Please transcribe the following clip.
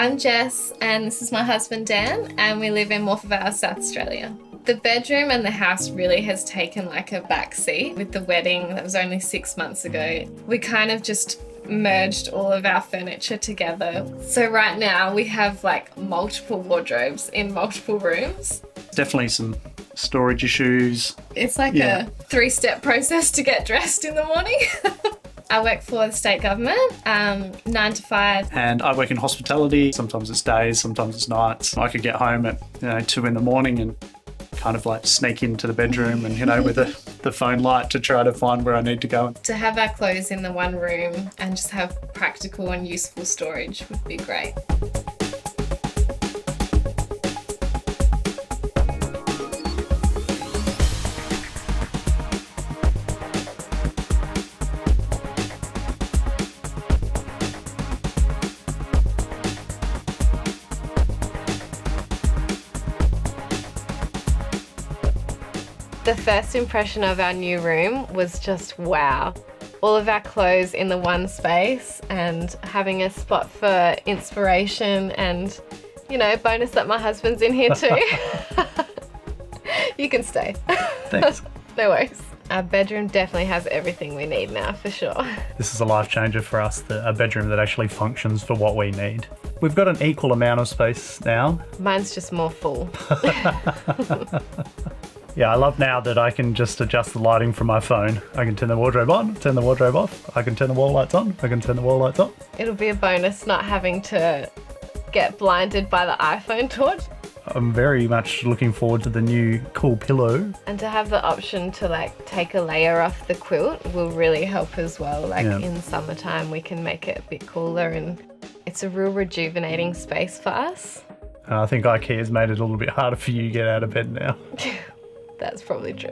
I'm Jess and this is my husband Dan, and we live in Morphettvale, South Australia. The bedroom and the house really has taken like a back seat. With the wedding that was only 6 months ago, we kind of just merged all of our furniture together. So right now we have like multiple wardrobes in multiple rooms. Definitely some storage issues. It's like a 3-step process to get dressed in the morning. I work for the state government, 9 to 5. And I work in hospitality. Sometimes it's days, sometimes it's nights. I could get home at 2 in the morning and kind of like sneak into the bedroom and, with the phone light to try to find where I need to go. To have our clothes in the one room and just have practical and useful storage would be great. The first impression of our new room was just wow. All of our clothes in the one space and having a spot for inspiration and, bonus that my husband's in here too. You can stay. Thanks. No worries. Our bedroom definitely has everything we need now, for sure. This is a life changer for us, a bedroom that actually functions for what we need. We've got an equal amount of space now. Mine's just more full. Yeah, I love now that I can just adjust the lighting from my phone. I can turn the wardrobe on, turn the wardrobe off. I can turn the wall lights on, I can turn the wall lights off. It'll be a bonus not having to get blinded by the iPhone torch. I'm very much looking forward to the new cool pillow. And to have the option to take a layer off the quilt will really help as well. In summertime we can make it a bit cooler and it's a real rejuvenating space for us. I think IKEA has made it a little bit harder for you to get out of bed now. That's probably true.